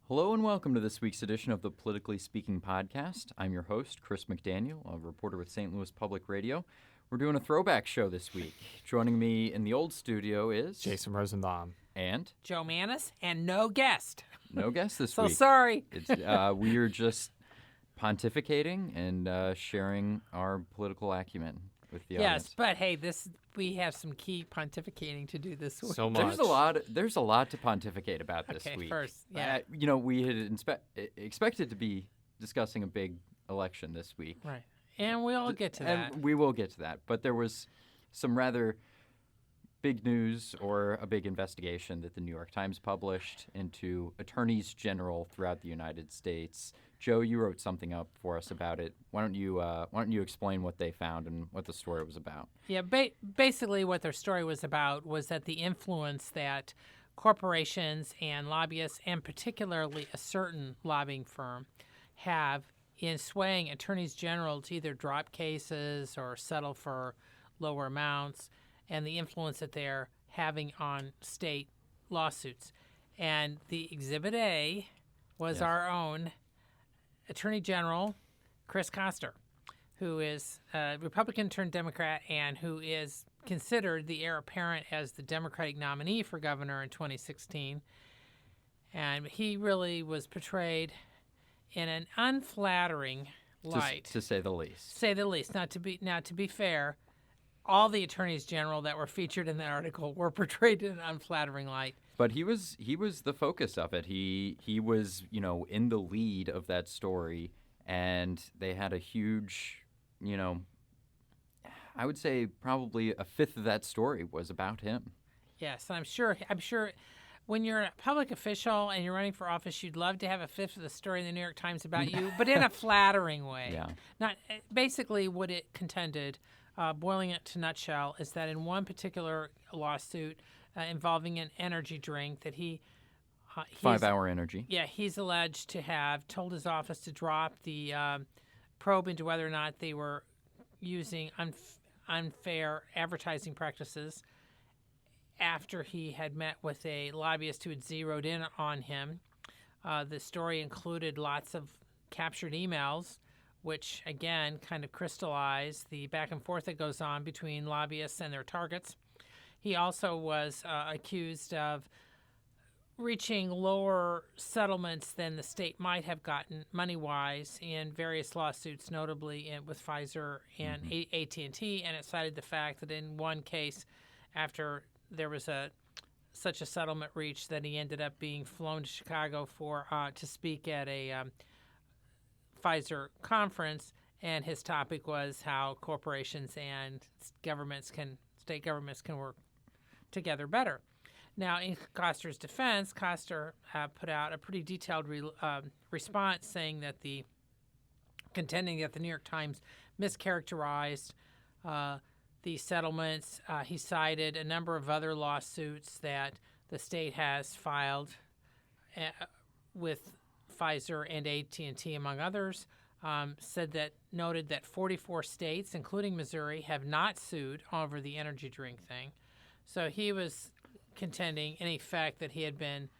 Hello and welcome to this week's edition of the Politically Speaking podcast. I'm your host, Chris McDaniel, a reporter with St. Louis Public Radio. We're doing a throwback show this week. Joining me in the old studio is... Jason Rosenbaum. And? Joe Mannies, and no guest. No guest this So week. sorry. We are just pontificating and sharing our political acumen with the audience. Yes, but hey, we have some key pontificating to do this week. So much. There's a lot to pontificate about this week. Okay, first, yeah. We had expected to be discussing a big election this week. Right. And we'll get to that. And we will get to that. But there was some rather big news or a big investigation that the New York Times published into attorneys general throughout the United States. Joe, you wrote something up for us about it. Why don't you explain what they found and what the story was about? Yeah, basically what their story was about was that the influence that corporations and lobbyists, and particularly a certain lobbying firm, have in swaying attorneys general to either drop cases or settle for lower amounts, and the influence that they're having on state lawsuits. And the Exhibit A was our own Attorney General Chris Koster, who is a Republican turned Democrat and who is considered the heir apparent as the Democratic nominee for governor in 2016. And he really was portrayed in an unflattering light, to say the least. Now, to be fair, all the attorneys general that were featured in that article were portrayed in an unflattering light. But he was the focus of it. He was, in the lead of that story, and they had a huge, I would say probably a fifth of that story was about him. Yes, I'm sure when you're a public official and you're running for office, you'd love to have a fifth of the story in the New York Times about you, but in a flattering way. Yeah. Not basically what it contended, boiling it to nutshell, is that in one particular lawsuit involving an energy drink that he's 5 Hour Energy. Yeah, he's alleged to have told his office to drop the probe into whether or not they were using unfair advertising practices after he had met with a lobbyist who had zeroed in on him. The story included lots of captured emails, which, again, kind of crystallized the back and forth that goes on between lobbyists and their targets. He also was accused of reaching lower settlements than the state might have gotten money-wise in various lawsuits, notably with Pfizer and AT&T, and it cited the fact that in one case, after there was such a settlement reached, that he ended up being flown to Chicago to speak at a Pfizer conference, and his topic was how corporations and state governments can work together better. Now, in Koster's defense, Koster put out a pretty detailed response saying that contending that the New York Times mischaracterized the settlements. He cited a number of other lawsuits that the state has filed with Pfizer and AT&T, among others. Noted that 44 states, including Missouri, have not sued over the energy drink thing. So he was contending, in effect, that he had been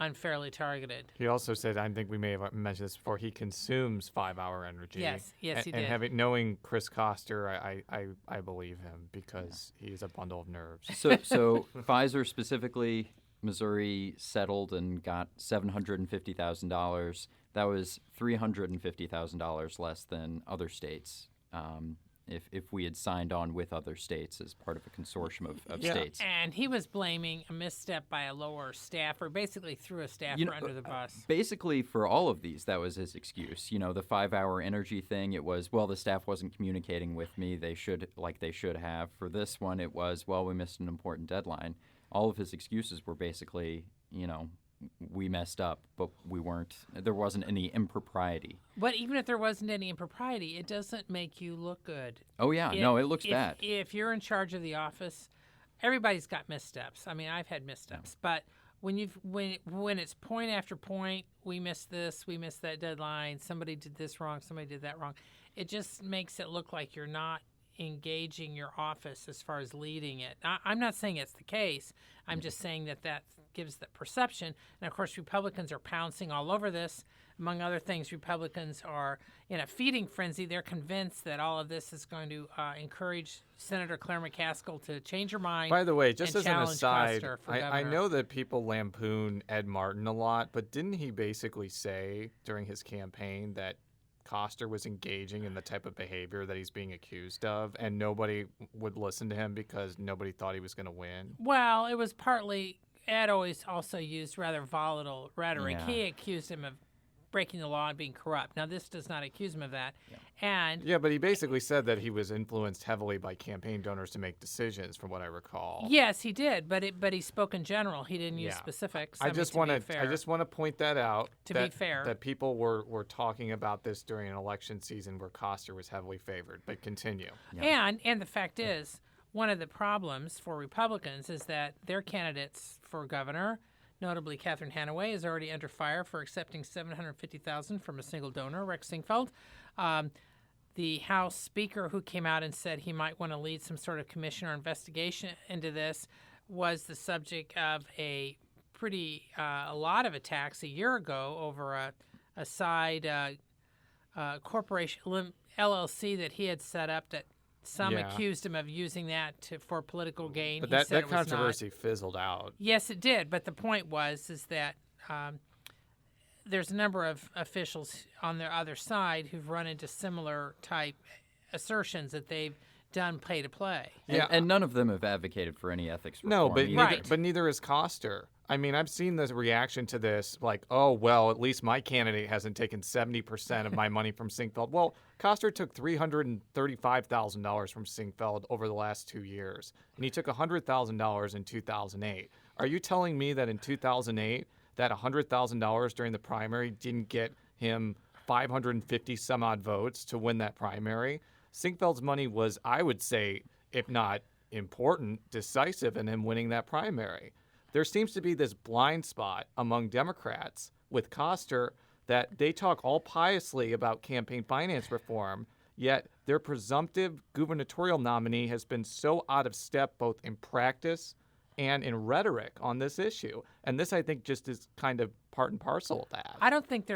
unfairly targeted. He also said, I think we may have mentioned this before, he consumes 5 Hour Energy. Yes, he did. And knowing Chris Koster, I believe him because he's a bundle of nerves. So Pfizer specifically, Missouri settled and got $750,000. That was $350,000 less than other states. If we had signed on with other states as part of a consortium of states. And he was blaming a misstep by a lower staffer, basically threw a staffer under the bus. Basically, for all of these, that was his excuse. The 5 Hour Energy thing, it was, well, the staff wasn't communicating with me. They should have. For this one, it was, well, we missed an important deadline. All of his excuses were basically, we messed up, but there wasn't any impropriety. But even if there wasn't any impropriety, it doesn't make you look good. Oh, yeah. It looks bad. If you're in charge of the office, everybody's got missteps. I mean, I've had missteps. Yeah. But when it's point after point, we missed this, we missed that deadline, somebody did this wrong, somebody did that wrong, it just makes it look like you're not engaging your office as far as leading it. I'm not saying it's the case. I'm just saying that gives the perception. And of course, Republicans are pouncing all over this. Among other things, Republicans are in a feeding frenzy. They're convinced that all of this is going to encourage Senator Claire McCaskill to change her mind. By the way, just and as an challenge aside, Coster for I governor. know that people lampoon Ed Martin a lot, but didn't he basically say during his campaign that Coster was engaging in the type of behavior that he's being accused of, and nobody would listen to him because nobody thought he was going to win? Well, it was partly, Ed always also used rather volatile rhetoric. Yeah. He accused him of breaking the law and being corrupt. Now, this does not accuse him of that. And Yeah, but he basically said that he was influenced heavily by campaign donors to make decisions, from what I recall. yes, he did, but he spoke in general. He didn't use Yeah. specifics. I just want to I just want to point that out. To be fair. that people were talking about this during an election season where Coster was heavily favored. But continue. And the fact is, one of the problems for Republicans is that their candidates for governor, notably Catherine Hanaway, is already under fire for accepting $750,000 from a single donor, Rex Sinquefield. The House Speaker, who came out and said he might want to lead some sort of commission or investigation into this, was the subject of a lot of attacks a year ago over a side corporation LLC that he had set up that some Yeah. accused him of using that for political gain. But He that said it was not. controversy fizzled out. Yes, it did. But the point is that there's a number of officials on the other side who've run into similar type assertions that they've done pay to play. And none of them have advocated for any ethics reform. No, but either. Right. neither is Coster. I mean, I've seen the reaction to this, like, oh, well, at least my candidate hasn't taken 70% of my money from Sinquefield. Well, Coster took $335,000 from Sinquefield over the last 2 years, and he took $100,000 in 2008. Are you telling me that in 2008, that $100,000 during the primary didn't get him 550 some odd votes to win that primary? Sinquefield's money was, I would say, if not important, decisive in him winning that primary. There seems to be this blind spot among Democrats with Coster that they talk all piously about campaign finance reform, yet their presumptive gubernatorial nominee has been so out of step both in practice and in rhetoric on this issue. And this, I think, just is kind of part and parcel of that. I don't think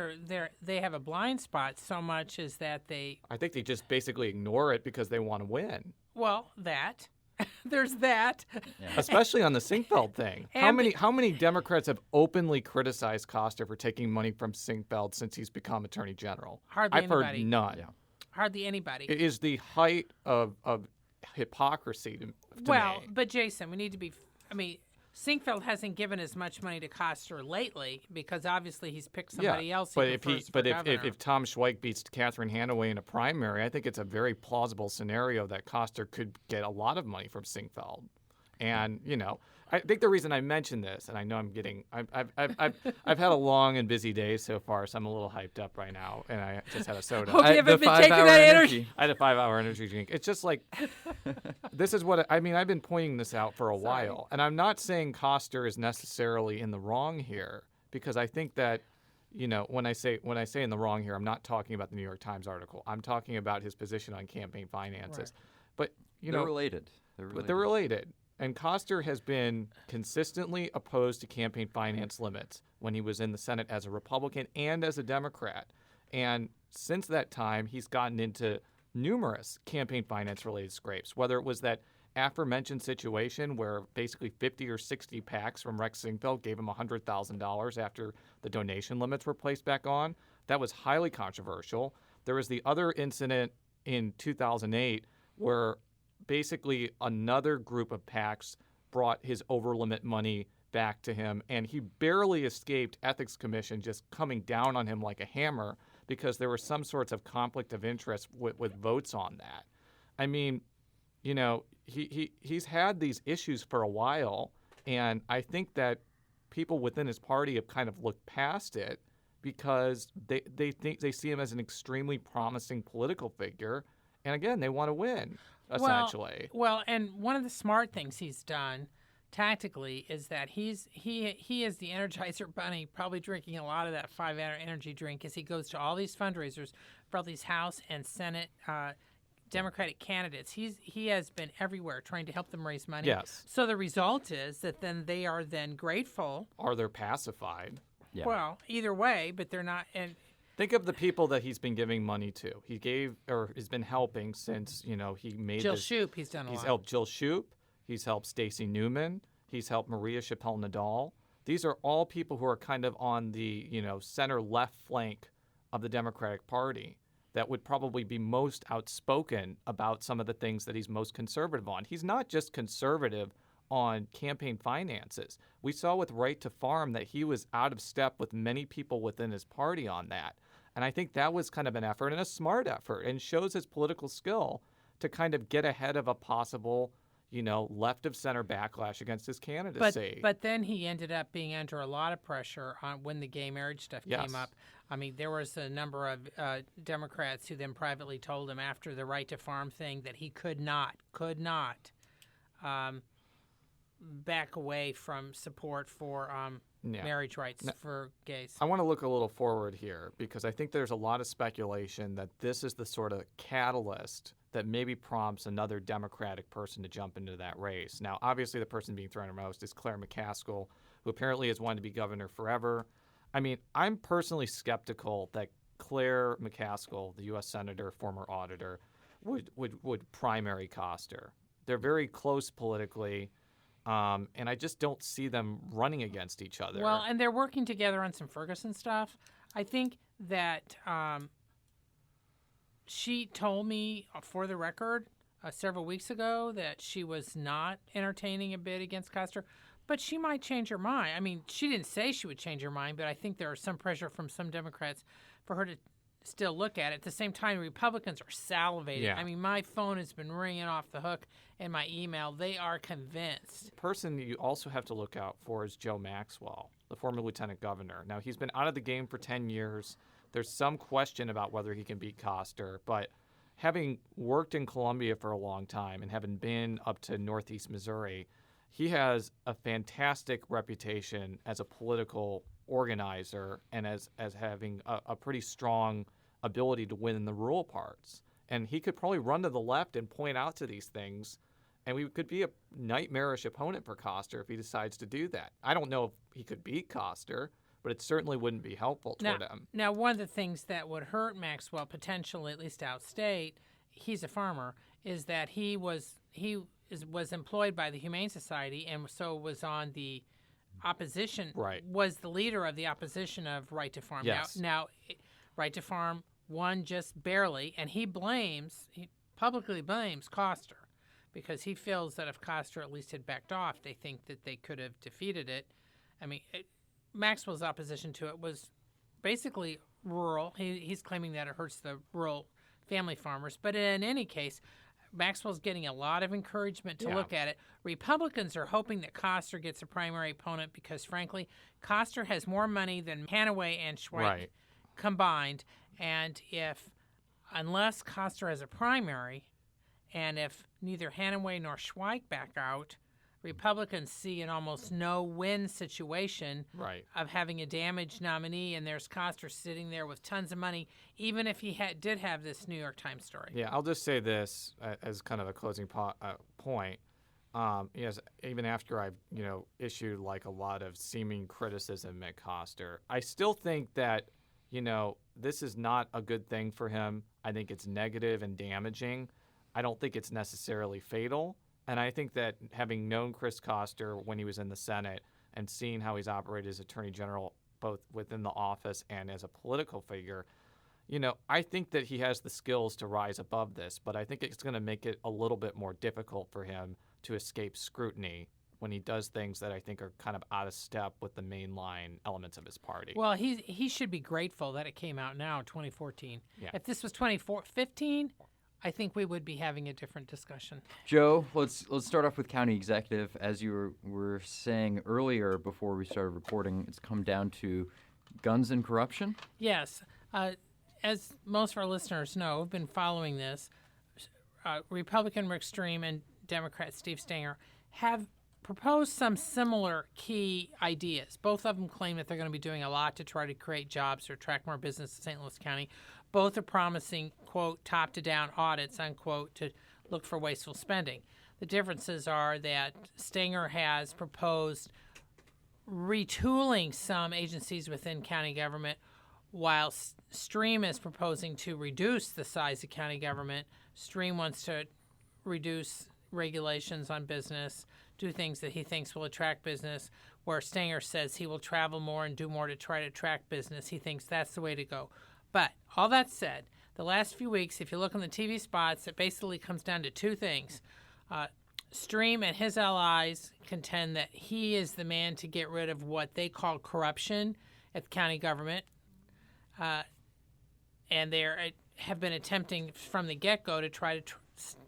they have a blind spot so much as that I think they just basically ignore it because they want to win. that. There's that. Especially on the Sinquefield thing. And How many Democrats have openly criticized Coster for taking money from Sinquefield since he's become Attorney General? Hardly I've anybody. heard none. Yeah. Hardly anybody. It is the height of hypocrisy to Well, me. but Jason, we need to be. I mean, Sinquefield hasn't given as much money to Coster lately because obviously he's picked somebody else. But he if prefers for but governor. if Tom Schweik beats Catherine Hanaway in a primary, I think it's a very plausible scenario that Coster could get a lot of money from Sinquefield. And I think the reason I mention this, and I know I've had a long and busy day so far, so I'm a little hyped up right now, and I just had a soda. Hope you haven't the been taking 5-hour that energy. I had a 5-hour energy drink. It's just like, this is what I mean. I've been pointing this out for a Sorry. while, and I'm not saying Coster is necessarily in the wrong here, because I think that, when I say in the wrong here, I'm not talking about the New York Times article. I'm talking about his position on campaign finances. But They're related. but they're related. And Coster has been consistently opposed to campaign finance limits when he was in the Senate as a Republican and as a Democrat. And since that time, he's gotten into numerous campaign finance related scrapes, whether it was that aforementioned situation where basically 50 or 60 PACs from Rex Sinquefield gave him $100,000 after the donation limits were placed back on. That was highly controversial. There was the other incident in 2008 where basically another group of PACs brought his overlimit money back to him, and he barely escaped Ethics Commission just coming down on him like a hammer because there were some sorts of conflict of interest with votes on that. I mean, he's had these issues for a while, and I think that people within his party have kind of looked past it because they think they see him as an extremely promising political figure, and again, they want to win. Essentially. Well, and one of the smart things he's done tactically is that he is the Energizer Bunny, probably drinking a lot of that 5-hour energy drink as he goes to all these fundraisers for all these House and Senate Democratic candidates. He has been everywhere trying to help them raise money. Yes. So the result is that then they are then grateful. Or they're pacified. Yeah. Well, either way, but they're not. And Think of the people that he's been giving money to. He gave or has been helping since, he made Jill this. Shoup, he's done a He's lot. helped Jill Shoup. He's helped Stacey Newman. He's helped Maria Chappelle-Nadal. These are all people who are kind of on the, center left flank of the Democratic Party that would probably be most outspoken about some of the things that he's most conservative on. He's not just conservative on campaign finances. We saw with Right to Farm that he was out of step with many people within his party on that. And I think that was kind of an effort and a smart effort and shows his political skill to kind of get ahead of a possible, left of center backlash against his candidacy. But then he ended up being under a lot of pressure on when the gay marriage stuff Yes. came up. I mean, there was a number of Democrats who then privately told him after the Right to Farm thing that he could not back away from support for marriage rights for gays. I want to look a little forward here because I think there's a lot of speculation that this is the sort of catalyst that maybe prompts another Democratic person to jump into that race. Now, obviously, the person being thrown most is Claire McCaskill, who apparently has wanted to be governor forever. I mean, I'm personally skeptical that Claire McCaskill, the U.S. Senator, former auditor, would primary Koster. They're very close politically. And I just don't see them running against each other. Well, and they're working together on some Ferguson stuff. I think that she told me, for the record, several weeks ago that she was not entertaining a bid against Koster, but she might change her mind. I mean, she didn't say she would change her mind, but I think there is some pressure from some Democrats for her to still look at it. At the same time, Republicans are salivating. Yeah. I mean, my phone has been ringing off the hook and my email. They are convinced. The person you also have to look out for is Joe Maxwell, the former lieutenant governor. Now, he's been out of the game for 10 years. There's some question about whether he can beat Koster, but having worked in Columbia for a long time and having been up to Northeast Missouri, he has a fantastic reputation as a political organizer and as having a pretty strong ability to win in the rural parts. And he could probably run to the left and point out to these things, and we could be a nightmarish opponent for Koster if he decides to do that. I don't know if he could beat Koster, but it certainly wouldn't be helpful toward him. Now, one of the things that would hurt Maxwell potentially, at least outstate, he's a farmer, is that he was employed by the Humane Society and so was on the opposition. Right. Was the leader of the opposition of Right to Farm. Yes. Now, Right to Farm won just barely, and he publicly blames Koster because he feels that if Koster at least had backed off, they think that they could have defeated it. I mean, Maxwell's opposition to it was basically rural. He's claiming that it hurts the rural family farmers. But in any case, Maxwell's getting a lot of encouragement to look at it. Republicans are hoping that Koster gets a primary opponent because, frankly, Koster has more money than Hanaway and Schweik combined. And unless Koster has a primary, and if neither Hanaway nor Schweik back out, Republicans see an almost no-win situation of having a damaged nominee, and there's Koster sitting there with tons of money, even if he did have this New York Times story. Yeah, I'll just say this as kind of a closing point. Yes, even after I've issued like a lot of seeming criticism at Koster, I still think that this is not a good thing for him. I think it's negative and damaging. I don't think it's necessarily fatal. And I think that having known Chris Koster when he was in the Senate and seeing how he's operated as Attorney General, both within the office and as a political figure, I think that he has the skills to rise above this, but I think it's going to make it a little bit more difficult for him to escape scrutiny when he does things that I think are kind of out of step with the mainline elements of his party. Well, he should be grateful that it came out now in 2014. Yeah. If this was 2015, I think we would be having a different discussion. Joe, let's start off with county executive. As you were saying earlier before we started recording, it's come down to guns and corruption. Yes. As most of our listeners know, have been following this, Republican Rick Stream and Democrat Steve Stenger have proposed some similar key ideas. Both of them claim that they're going to be doing a lot to try to create jobs or attract more business to St. Louis County. Both are promising, quote, top-to-down audits, unquote, to look for wasteful spending. The differences are that Stenger has proposed retooling some agencies within county government, while Stream is proposing to reduce the size of county government. Stream wants to reduce regulations on business, do things that he thinks will attract business, where Stenger says he will travel more and do more to try to attract business. He thinks that's the way to go. But all that said, the last few weeks, if you look on the TV spots, it basically comes down to two things. Stream and his allies contend that he is the man to get rid of what they call corruption at the county government. And they have been attempting from the get-go to try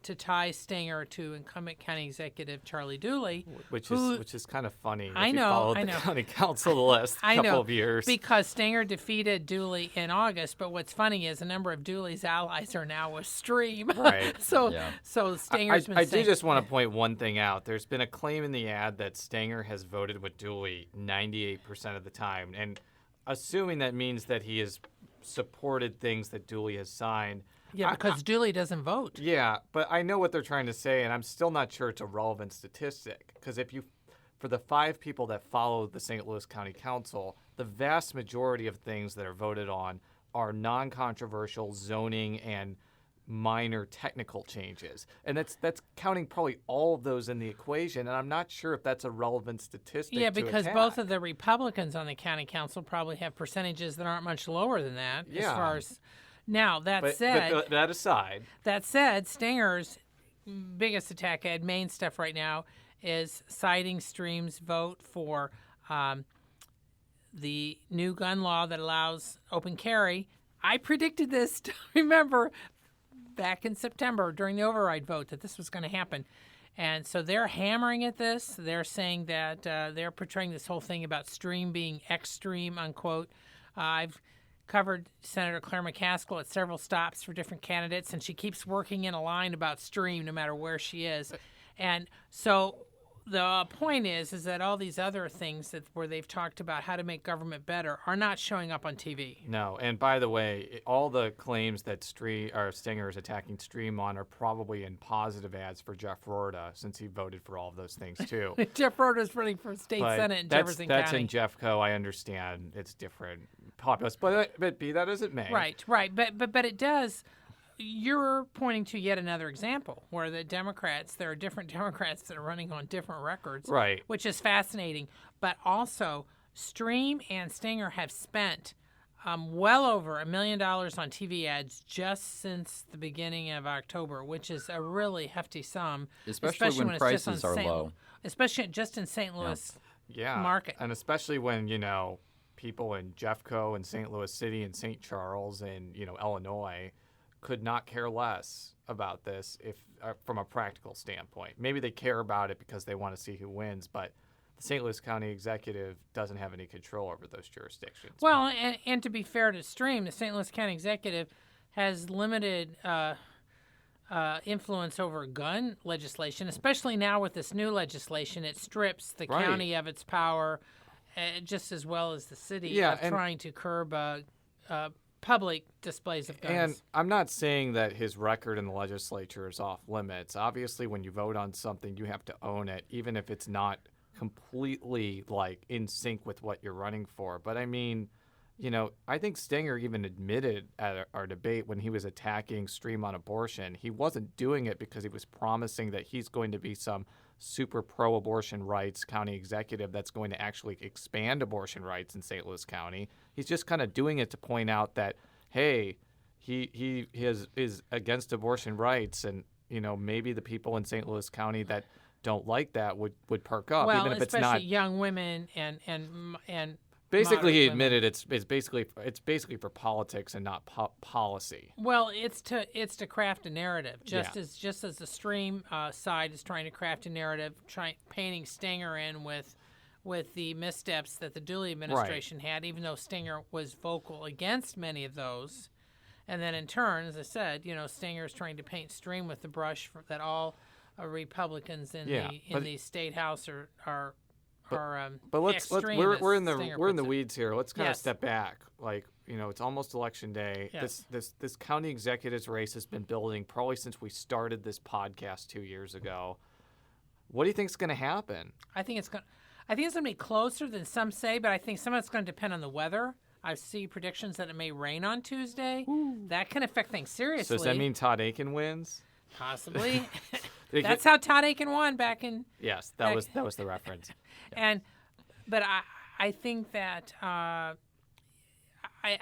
to tie Stenger to incumbent county executive Charlie Dooley, which is kind of funny. I if know, you followed I the know. county council the last couple of years. Because Stenger defeated Dooley in August. But what's funny is a number of Dooley's allies are now with Stream. Right. so Yeah. so Stenger's been I saying, do just want to point one thing out. There's been a claim in the ad that Stenger has voted with Dooley 98% of the time, and assuming that means that he has supported things that Dooley has signed. yeah, because Dooley doesn't vote. Yeah, but I know what they're trying to say, and I'm still not sure it's a relevant statistic. Because for the 5 people that follow the St. Louis County Council, the vast majority of things that are voted on are non-controversial zoning and minor technical changes. And that's counting probably all of those in the equation, and I'm not sure if that's a relevant statistic. Yeah, to because attack. both of the Republicans on the county council probably have percentages that aren't much lower than that. As Yeah. far as now, But that aside, Stenger's biggest attack ad, main stuff right now, is citing Stream's vote for the new gun law that allows open carry. I predicted this, remember, back in September during the override vote that this was going to happen. And so they're hammering at this. They're saying that they're portraying this whole thing about Stream being extreme, unquote. I've covered Senator Claire McCaskill at several stops for different candidates, and she keeps working in a line about Stream no matter where she is. And so the point is that all these other things where they've talked about how to make government better are not showing up on TV. no. And by the way, all the claims that Stenger is attacking Stream on are probably in positive ads for Jeff Rorta, since he voted for all of those things too. Jeff Rota's running for state But senate in that's Jefferson that's County. in Jeffco. I understand it's different populace, but be that as it may. Right. But it does. You're pointing to yet another example where there are different Democrats that are running on different records, Right. which is fascinating. But also, Stream and Stenger have spent well over $1 million on TV ads just since the beginning of October, which is a really hefty sum, Especially when it's just prices on are low. Especially just in St. Louis Yeah. market. And especially when, people in Jeffco and St. Louis City and St. Charles and, Illinois could not care less about this if from a practical standpoint. Maybe they care about it because they want to see who wins, but the St. Louis County executive doesn't have any control over those jurisdictions. Well, and to be fair to Stream, the St. Louis County executive has limited influence over gun legislation, especially now with this new legislation. It strips the Right. county of its power just as well as the city Yeah, of and- trying to curb public displays of guns. And I'm not saying that his record in the legislature is off limits. Obviously, when you vote on something, you have to own it, even if it's not completely in sync with what you're running for. But I mean, I think Stenger even admitted at our debate when he was attacking Stream on abortion, he wasn't doing it because he was promising that he's going to be some super pro-abortion rights county executive that's going to actually expand abortion rights in St. Louis County. He's just kind of doing it to point out that, hey, he is against abortion rights, and maybe the people in St. Louis County that don't like that would perk up, well, even if it's especially not. young women and Basically, he moderate women. admitted it's basically for politics and not policy. Well, it's to craft a narrative, just Yeah. as the Stream side is trying to craft a narrative, painting Stenger in with the missteps that the Dooley administration had, even though Stenger was vocal against many of those. And then in turn, as I said, Stenger is trying to paint Stream with the brush that all Republicans in Yeah, the state house are But let's we're in the weeds. weeds here. Let's kind of Yes. step back. Like, it's almost election day. Yes. This county executives race has been building probably since we started this podcast 2 years ago. What do you think is going to happen? I think it's going to be closer than some say, but I think some of it's going to depend on the weather. I see predictions that it may rain on Tuesday. That can affect things seriously. So does that mean Todd Aiken wins? Possibly? That's how Todd Aiken won back in. Yes, that was the reference. But I think that I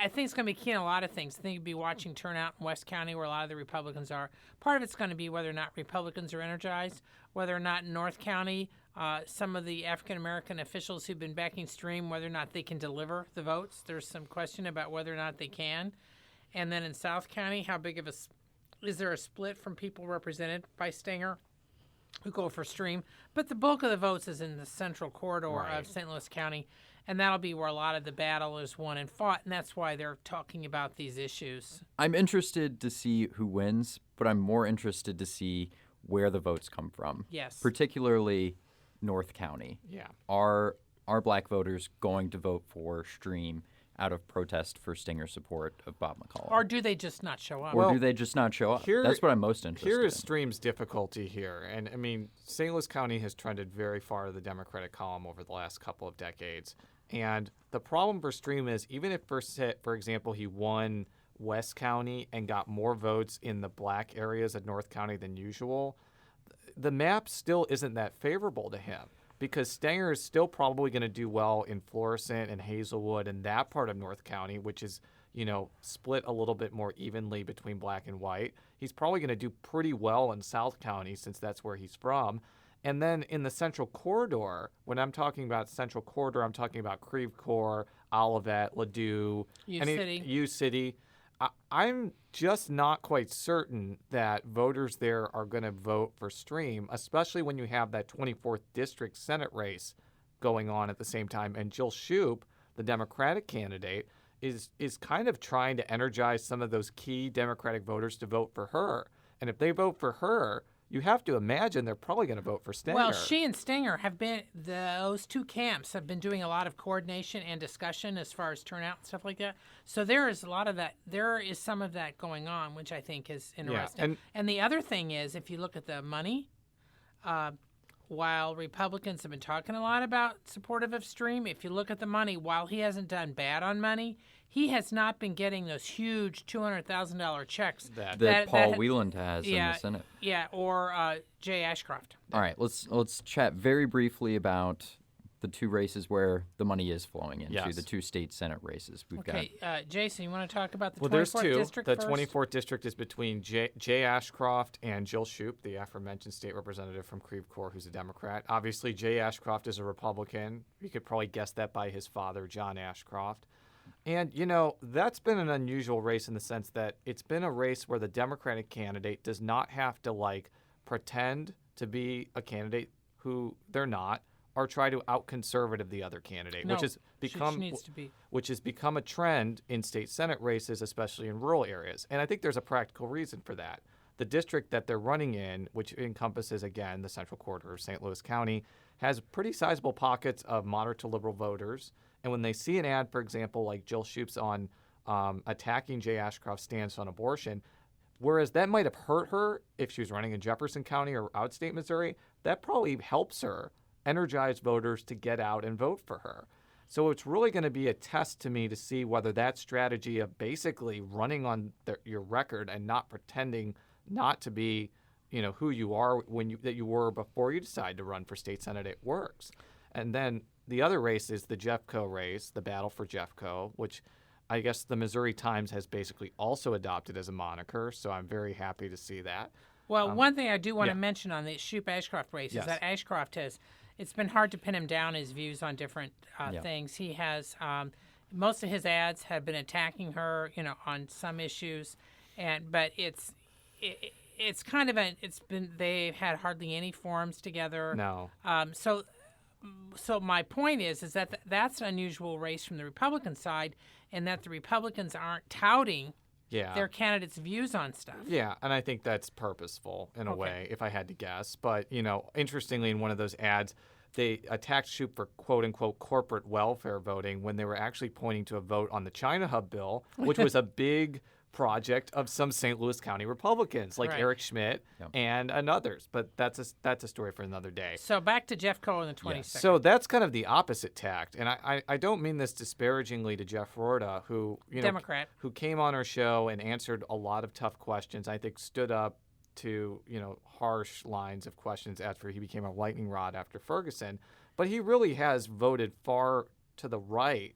think it's going to be key in a lot of things. I think you'll be watching turnout in West County, where a lot of the Republicans are. Part of it's going to be whether or not Republicans are energized, whether or not in North County, some of the African-American officials who've been backing Stream, whether or not they can deliver the votes. There's some question about whether or not they can. And then in South County, how big of is there a split from people represented by Stenger who go for Stream? But the bulk of the votes is in the central corridor of St. Louis County, and that'll be where a lot of the battle is won and fought, and that's why they're talking about these issues. I'm interested to see who wins, but I'm more interested to see where the votes come from. Yes. Particularly North County. Yeah. Are black voters going to vote for Stream out of protest for Stinger support of Bob McCollum? Or do they just not show up? Or do they just not show up? That's what I'm most interested in. Here is Stream's difficulty here. And, I mean, St. Louis County has trended very far to the Democratic column over the last couple of decades. And the problem for Stream is, even if, for example, he won West County and got more votes in the black areas of North County than usual, the map still isn't that favorable to him, because Stenger is still probably going to do well in Florissant and Hazelwood and that part of North County, which is, split a little bit more evenly between black and white. He's probably going to do pretty well in South County, since that's where he's from. And then in the Central Corridor, when I'm talking about Central Corridor, I'm talking about Creve Coeur, Olivet, Ladue, U City. I'm just not quite certain that voters there are going to vote for Stream, especially when you have that 24th District Senate race going on at the same time. And Jill Shoup, the Democratic candidate, is kind of trying to energize some of those key Democratic voters to vote for her. And if they vote for her, you have to imagine they're probably going to vote for Stenger. Well, she and Stenger have been, those two camps have been doing a lot of coordination and discussion as far as turnout and stuff like that. So there is a lot of that. There is some of that going on, which I think is interesting. Yeah, and the other thing is, if you look at the money, while Republicans have been talking a lot about supportive of Stream, if you look at the money, while he hasn't done bad on money, he has not been getting those huge $200,000 checks that Paul Wieland has in the Senate. Yeah, or Jay Ashcroft. All right, let's chat very briefly about the two races where the money is flowing into, the two state Senate races. Jason, you want to talk about the 24th there's two. district The first? 24th district is between Jay Ashcroft and Jill Shoup, the aforementioned state representative from Creve Coeur, who's a Democrat. Obviously, Jay Ashcroft is a Republican. You could probably guess that by his father, John Ashcroft. And, that's been an unusual race in the sense that it's been a race where the Democratic candidate does not have to, pretend to be a candidate who they're not, or try to out-conservative the other candidate, which has become a trend in state Senate races, especially in rural areas. And I think there's a practical reason for that. The district that they're running in, which encompasses, again, the central corridor of St. Louis County, has pretty sizable pockets of moderate to liberal voters. And when they see an ad, for example, like Jill Shoup's on attacking Jay Ashcroft's stance on abortion, whereas that might have hurt her if she was running in Jefferson County or outstate Missouri, that probably helps her energize voters to get out and vote for her. So it's really going to be a test to me to see whether that strategy of basically running on your record and not pretending not to be, who you are that you were before you decide to run for state senate, it works. And then the other race is the Jeffco race, the battle for Jeffco, which I guess the Missouri Times has basically also adopted as a moniker. So I'm very happy to see that. Well, one thing I do want to mention on the Shoup-Ashcroft race is that Ashcroft has. It's been hard to pin him down, his views on different things. He has most of his ads have been attacking her, on some issues, but it's kind of they've had hardly any forums together. No. So my point is that that's an unusual race from the Republican side, and that the Republicans aren't touting Yeah. their candidates' views on stuff. Yeah, and I think that's purposeful in a Okay. way, if I had to guess. But, interestingly, in one of those ads, they attacked Shoup for quote-unquote corporate welfare voting when they were actually pointing to a vote on the China Hub bill, which was a big project of some St. Louis County Republicans like Right. Eric Schmidt Yep. and others. But that's a story for another day. So back to Jeff Cohen, the 22nd. So that's kind of the opposite tact. And I don't mean this disparagingly to Jeff Rorta, who, Democrat. who came on our show and answered a lot of tough questions. I think stood up to, harsh lines of questions after he became a lightning rod after Ferguson. But he really has voted far to the right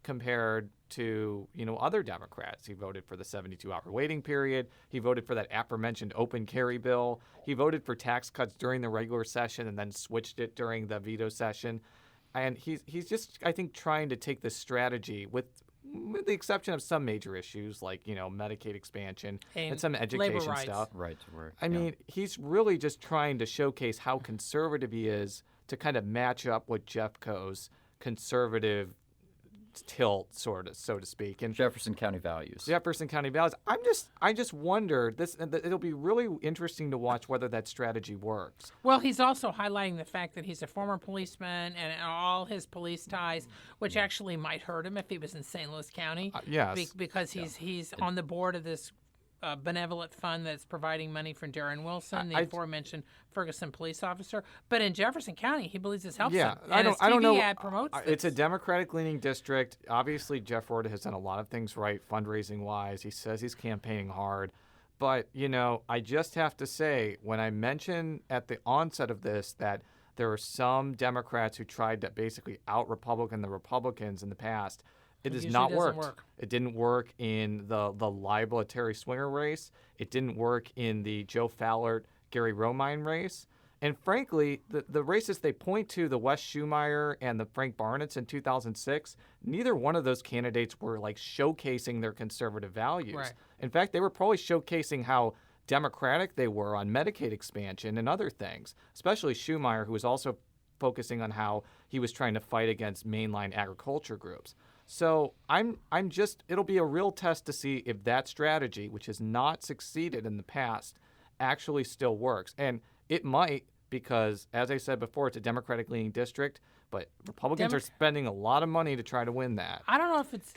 compared to, other Democrats. He voted for the 72-hour waiting period. He voted for that aforementioned open carry bill. He voted for tax cuts during the regular session and then switched it during the veto session. And he's just, I think, trying to take this strategy with the exception of some major issues like, Medicaid expansion and some labor education rights. stuff. Right to work. I mean, he's really just trying to showcase how conservative he is to kind of match up with Jeff Coe's conservative tilt, so to speak. And Jefferson County values. Jefferson County values. I just wonder it'll be really interesting to watch whether that strategy works. Well, he's also highlighting the fact that he's a former policeman and all his police ties, which actually might hurt him if he was in St. Louis County. Yes. Because he's on the board of this benevolent fund that's providing money for Darren Wilson, the aforementioned Ferguson police officer. But in Jefferson County, he believes this helps him. And his TV ad promotes this. It's a Democratic-leaning district. Obviously, Jeff Rorta has done a lot of things right fundraising-wise. He says he's campaigning hard. But, I just have to say, when I mentioned at the onset of this that there are some Democrats who tried to basically out-Republican the Republicans in the past, it has not worked. It didn't work in the Libel Terry Swinger race. It didn't work in the Joe Fallert Gary Romine race. And frankly, the races they point to, the Wes Schumeyer and the Frank Barnett's in 2006, neither one of those candidates were like showcasing their conservative values. Right. In fact, they were probably showcasing how Democratic they were on Medicaid expansion and other things, especially Schumeyer, who was also focusing on how he was trying to fight against mainline agriculture groups. So it'll be a real test to see if that strategy, which has not succeeded in the past, actually still works. And it might, because, as I said before, it's a Democratic-leaning district, but Republicans are spending a lot of money to try to win that. I don't know if it's,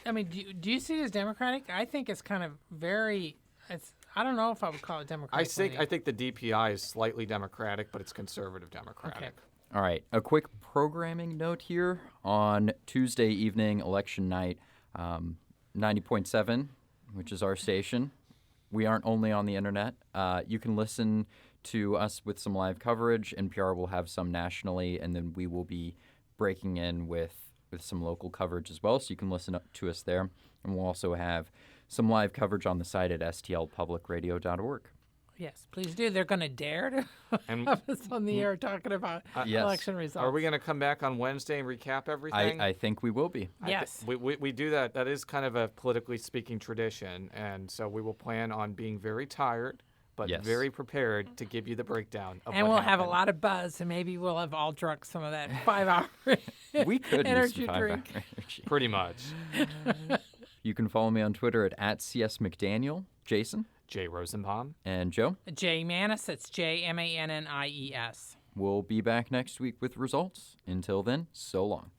do you see it as Democratic? I think it's kind of I don't know if I would call it Democratic. I think the DPI is slightly Democratic, but it's conservative Democratic. Okay. All right, a quick programming note here. On Tuesday evening, election night, 90.7, which is our station. We aren't only on the internet. You can listen to us with some live coverage. NPR will have some nationally, and then we will be breaking in with some local coverage as well, so you can listen to us there. And we'll also have some live coverage on the site at stlpublicradio.org. Yes, please do. They're going to dare to And- have us on the air talking about Yes. election results. Are we going to come back on Wednesday and recap everything? I think we will be. Yes. We do that. That is kind of a politically speaking tradition. And so we will plan on being very tired, but Yes. very prepared to give you the breakdown of And what we'll have a happened. lot of buzz, and maybe we'll have all drunk some of that 5-hour We could use energy some drink. 5-hour energy. Pretty much. You can follow me on Twitter at @CSMcDaniel, Jason, Jay Rosenbaum. and Joe. Jay Mannies, it's JMANNIES. We'll be back next week with results. Until then, so long.